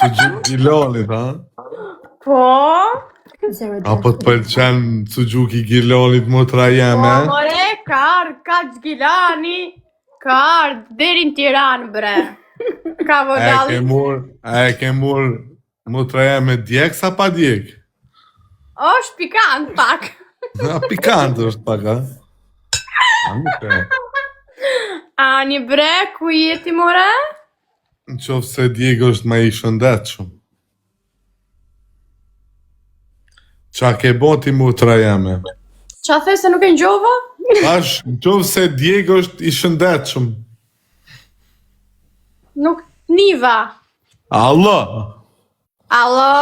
Sugjuk Gilonit, ha? Po? Apo të pëlqen sugjuk i Gilonit motra jeme? Po, more, ka ardhë Gilani, ka ardhë deri në Tiranë, bre. Ka vodalli. A e ke mur motra jeme djek sa pa djek? Është pikant pak. Pikant është pak, ha? Ani bre, ku jeti more? Në qofë se djek është ma i shëndetshëm. Qa ke boti motra jeme? Qa the se nuk e ngjova? Tash, në qofë se djek është i shëndetshëm. Nuk niva. Allah! Allo!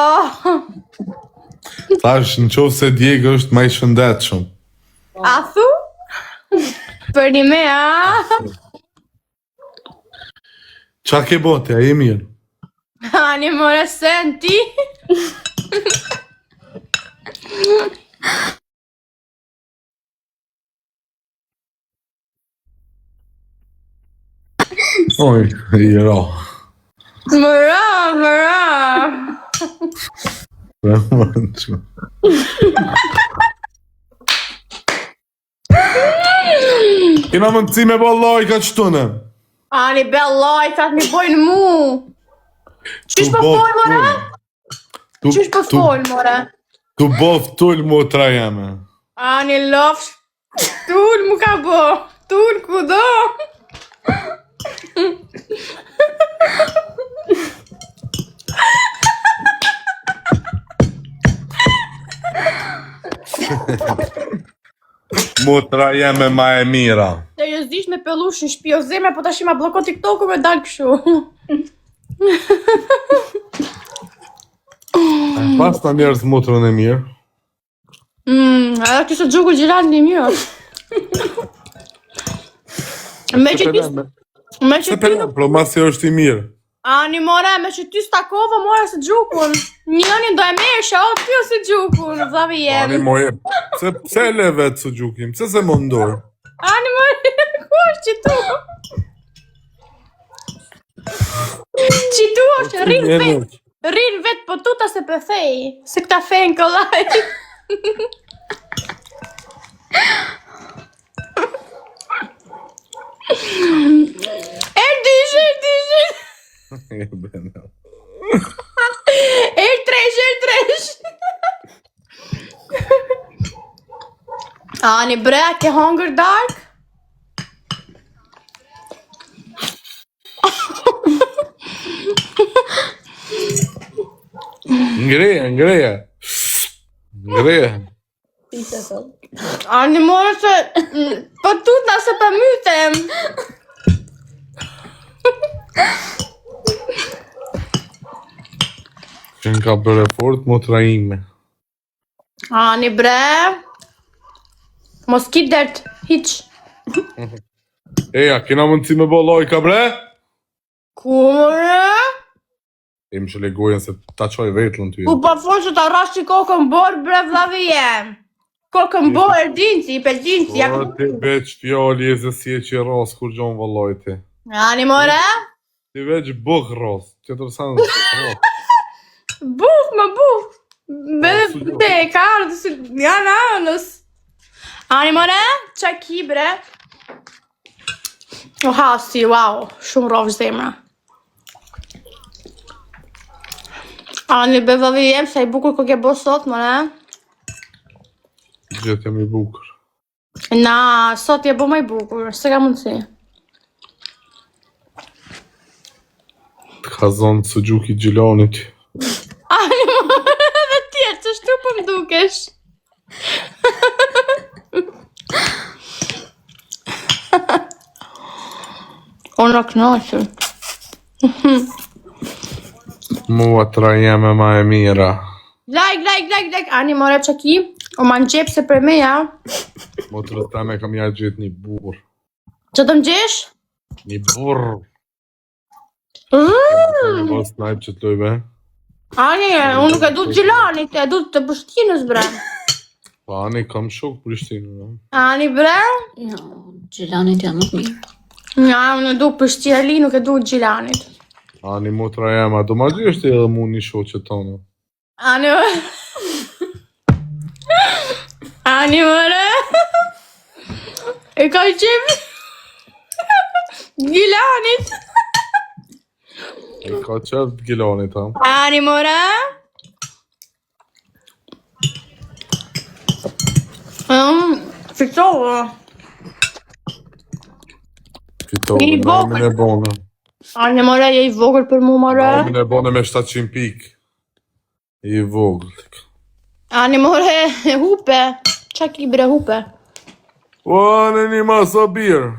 Tash, në qofë se djek është ma i shëndetshëm. A thu? Për një me, a? Qa ke boti, a i mirë? Ani more sen ti? Oj, i ra. Mëra. Kena mundësi me bo lojka qëtune? Ani bellajtat mi bojnë mu. Qysh po fol, more? Qysh po fol, more? Tu bof tull motra jeme. Ani lofsh. Tull mu ka bo. Tull kudo. Motra jeme ma e mira. Të jo zdish me pelush në shpi o zeme, po tash ma bloko TikTok-u me dal këshu. Pas të njerës motrën e mirë. Edhe kështë gjugu gjiran një mirë. Me që ty... Se pelem, pro masi është i mirë. Ani more, me që ty stakova more se gjukun. Njënin do e meshe, o ty o se gjukun, zavi jem. Ani moje, pse le vetë së gjukim, pse se mundor? Ani more, ku është qitu? Qitu është, rinë vetë, po tuta se pëthej, se këta fejnë këllaj. Erdish. Ertresh. Ani bre, ke hunger dark? Ngreja. Ani more se, po tuta se për mytem. Që në ka bërë fort motra ime. Ani bre, mos ki dert, hiq. Eja, kena mundësi me bo lojka bre? Ku more? Im që legojen se ta qoj vetlën ty. Ku pa fol që ta rashi kokën bor bre vlavi jem. Kokën bor erdinci, peldinci. Po ti veç fjali e zësje që i ras kur gjonë vëllojti. Ani more? Ti veç buk ras, që të rësanë ras. Buf. Be, ka ardhë si janë anës. Ani more, qa ki bre? O hasi, wow, shumë rovë zemra. Ani be vëvi jem, sa i bukur ko ke bo sot, more? Gjithë jam i bukur. Na, sot je bo ma i bukur, se ka mundësi. Të ka zonë së gjuki gjilonit. Ani more, dhe tjerë, që shtu po m'dukesh. O në knaqër. Mua tra jeme ma e mira. Like. Ani more që ki, o ma në gjepë se për me ja. Motra teme kam ja gjithë një burr. Që të më gjesh? Një burr. Mos snipe që të lojbe. Ani, unë nuk e du të Gjilanit, e du të Prishtinës, bre. Pa, ani kam shok Prishtinë, no? Ani, bre? Jo, Gjilanit janë më mirë. Ja, unë e du Prishtinali, nuk e du Gjilanit. Ani motra jema, do ma gjështë edhe mu një shoqe tonë. Ani mëre. E ka qef Gilanit. E ka qef Gilanit, ha? Ani mëre. Fitova. Fitove, namin e bone. Ani mëre, je i vogël për mu mëre. Namin e bone me 700 pik. I vogël. Ani mëre, hupe. Qa ki bre hupe? O, në një masa birë.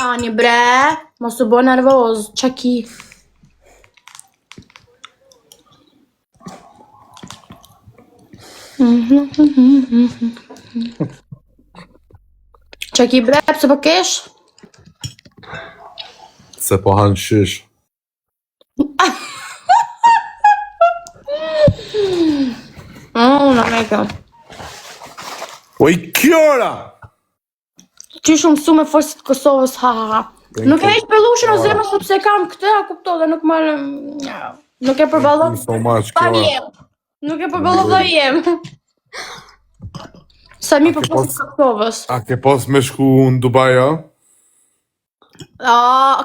Ani bre, mos u bo nervoz, qa ki? Qa ki bre, pse po kesh? Se po hanë shish. Në me kam. O i kjora! Që shumë su me forësit Kosovës, ha. Nuk e ishtë pelushin o zemë, sepse kam këtë, a kupto dhe nuk më... Nuk e përballon... So much, Pa kjora. jem. Nuk e përballon dhe jem. Sa mi për forësit Kosovës. A ke pas me shku në Dubai, a?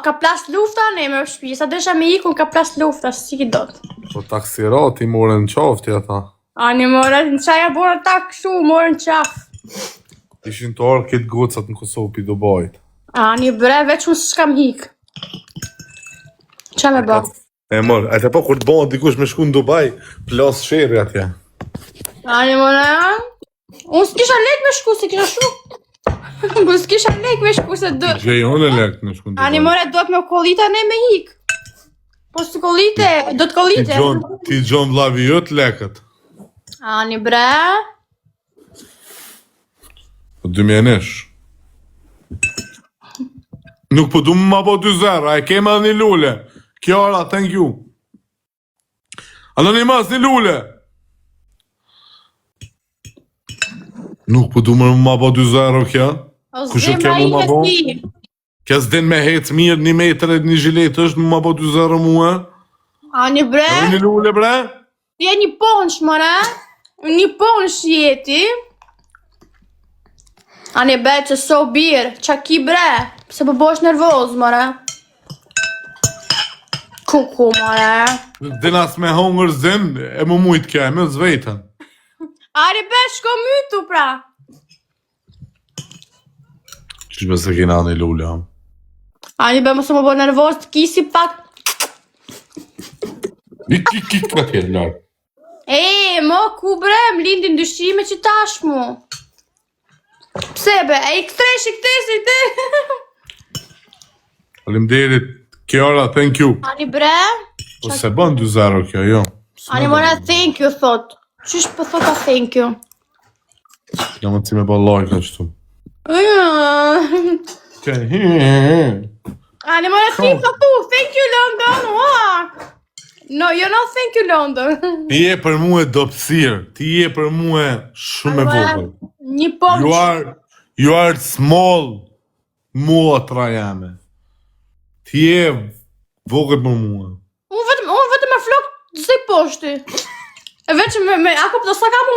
Ka plas lufta ne me shpi, sa desha me ikun ka plas lufta, si ki dot. Po taksirati more në qafti, ata. Ani more, në qaja bora ta këshu, more në qaf. Ishin të orë këtë gocat në Kosovë pi Dubajt. Ani bre, veç më s'kam hik. Qa me bë? E mërë, e të po kur të bënë dikush me shku në Dubai, plas sheri atje. Ani more, unë s'kisha lek me shku, se kisha shu. Unë s'kisha lek me shku, se dë... Gjej unë e lekt në shku në Dubai. Ani more, duhet me kollita ne me hik. Po s'të kollite, do të kollite. Ti gjon vlavi jët lekët. Ani bre, Po 2000 Nuk po du më ma bo 2-0, a e kema dhe një lule. Kjara, thank you. Anonimas, një lule. Nuk po du më ma bo 2-0, kja. o Kushe zemra ke mu ma ime bo? si. Kja s'din me hec mirë, 1 metër e 1 gjilet është, më ma bo 2-0 mua. Ani bre, Edhe një lule, bre. je një ponsh, mëre. Një ponsh jeti. Ani be që so birë, qa ki bre. Pse po bosh nervoz, mëre. Kuku, mëre. Din as me hongër zin, e më mujt kja, e me zvejten. Ani be, shko mytu, pra. Qishme se kina një lule, ha. Ani be, mësë më bo nervoz, të kisi pak. Kik ka tjerë larë. Mo, ku bre, më lindin dyshime që tash mu. Pse be, e i këtresh, i këtesh, i këtesh. Faleminderit, Kiara, thank you. Ani bre, Po se bën 2-0 kjo, jo. ani mëra thank you, thot. Qysh po thot a thank you? Nga më të si me bën like në qëtu. Ani mëra ti po tu, thank you London, ua. No, you're not thank you London. Ti je për mu e dopsir, ti je për mu e shumë e vogël. Një ponç. You are small, muatra jame. Ti je vogël për mua. Unë vetëm me flok zë poshti. E veç me, ako pëto sa kam unë.